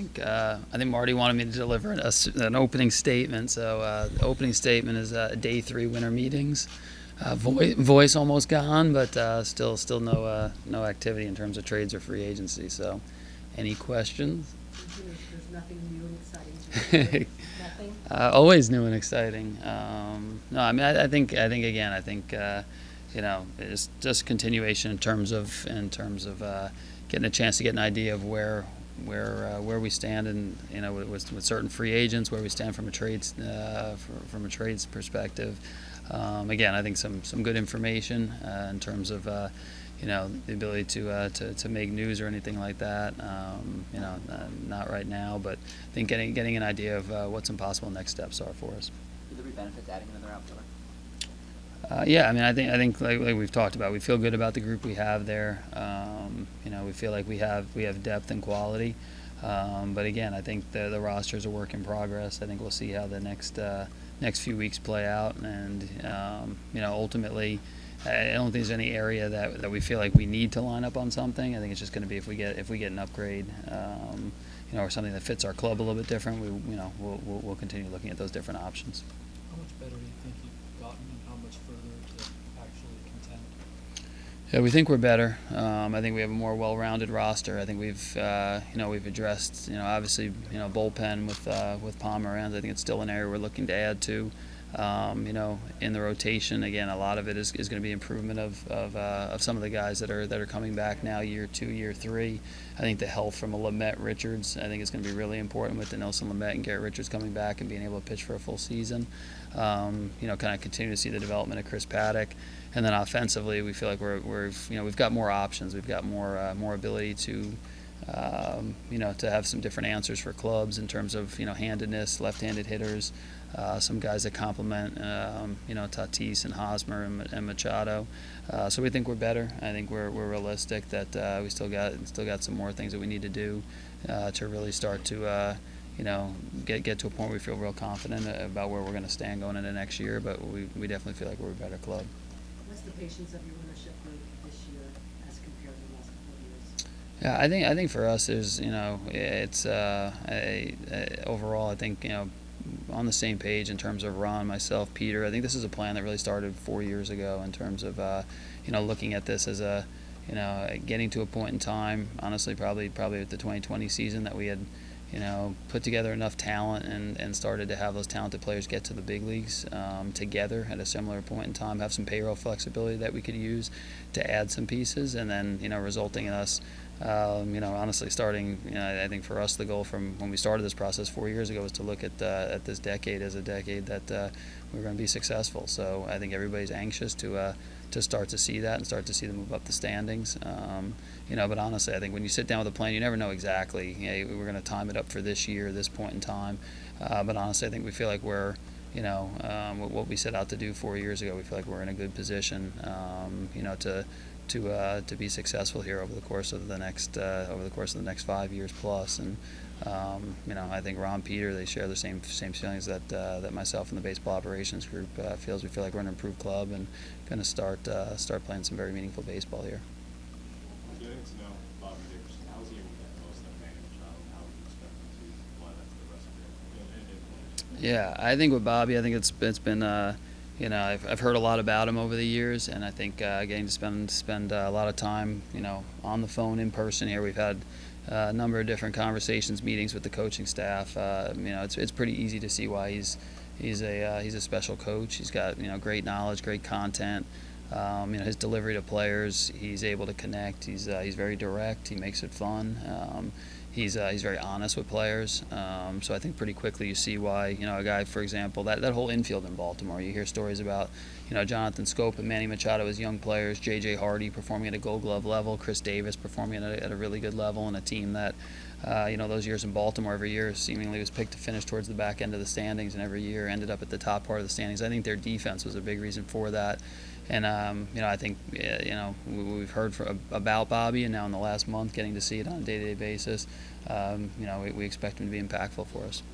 think Marty wanted me to deliver an opening statement. So the opening statement is day 3 winter meetings. Voice almost gone, but still no activity in terms of trades or free agency. So, any questions? There's nothing new and exciting. Nothing. Always new and exciting. No, I mean I think it's just continuation in terms of getting a chance to get an idea of where we stand, and with certain free agents, where we stand from a trades perspective. Again, I think some good information in terms of the ability to make news or anything like that. Not right now, but I think getting an idea of what some possible next steps are for us. Would there be benefit to adding another outfielder? Yeah, I mean, I think like we've talked about, we feel good about the group we have there. We feel like we have depth and quality. But again, I think the roster is a work in progress. I think we'll see how the next few weeks play out, and ultimately, I don't think there's any area that we feel like we need to line up on something. I think it's just going to be if we get an upgrade, or something that fits our club a little bit different. We'll continue looking at those different options. How much better do you think you've gotten, and how much further to actually contend? Yeah, we think we're better. I think we have a more well-rounded roster. I think we've addressed, obviously, bullpen with Palmer, and I think it's still an area we're looking to add to. In the rotation, again, a lot of it is going to be improvement of some of the guys that are coming back now, year 2, year 3. I think the health from a Lamet Richards, I think is going to be really important with the Nelson Lamet and Garrett Richards coming back and being able to pitch for a full season. Kind of continue to see the development of Chris Paddock, and then offensively, we feel like we've got more options, we've got more ability to have some different answers for clubs in terms of handedness, left-handed hitters. Some guys that complement, Tatis and Hosmer and Machado. So we think we're better. I think we're realistic that we still got some more things that we need to do to really start to get to a point where we feel real confident about where we're going to stand going into next year. But we definitely feel like we're a better club. What's the patience of your ownership group this year as compared to the last couple of years? Yeah, I think for us, there's it's overall, I think on the same page in terms of Ron, myself, Peter. I think this is a plan that really started 4 years ago in terms of looking at this as a getting to a point in time, honestly probably at the 2020 season, that we had put together enough talent and started to have those talented players get to the big leagues together at a similar point in time, have some payroll flexibility that we could use to add some pieces, and then resulting in us honestly starting, I think for us the goal from when we started this process 4 years ago was to look at this decade as a decade that we're going to be successful. So I think everybody's anxious to start to see that and start to see them move up the standings. But honestly, I think when you sit down with a plan, you never know exactly. We're going to time it up for this year, this point in time. But honestly, I think we feel like we're, what we set out to do 4 years ago, we feel like we're in a good position, to be successful here over the course of the next 5 years plus. And I think Ron, Peter, they share the same feelings that myself and the baseball operations group feels. We feel like we're an improved club and going to start playing some very meaningful baseball here. Getting to know Bobby Dickerson, how is he able to get the most out of Manny Machado, and how would you expect him to apply that to the rest of your Yeah, I think with Bobby, I think it's been I've heard a lot about him over the years, and I think getting to spend a lot of time on the phone, in person here. We've had a number of different conversations, meetings with the coaching staff. It's pretty easy to see why he's a special coach. He's got great knowledge, great content. His delivery to players, he's able to connect. He's very direct. He makes it fun. He's very honest with players. So I think pretty quickly you see why a guy, for example, that whole infield in Baltimore. You hear stories about Jonathan Scope and Manny Machado as young players, J.J. Hardy performing at a Gold Glove level, Chris Davis performing at a really good level, and a team that those years in Baltimore every year seemingly was picked to finish towards the back end of the standings, and every year ended up at the top part of the standings. I think their defense was a big reason for that. And I think we've heard about Bobby, and now in the last month, getting to see it on a day-to-day basis, we expect him to be impactful for us.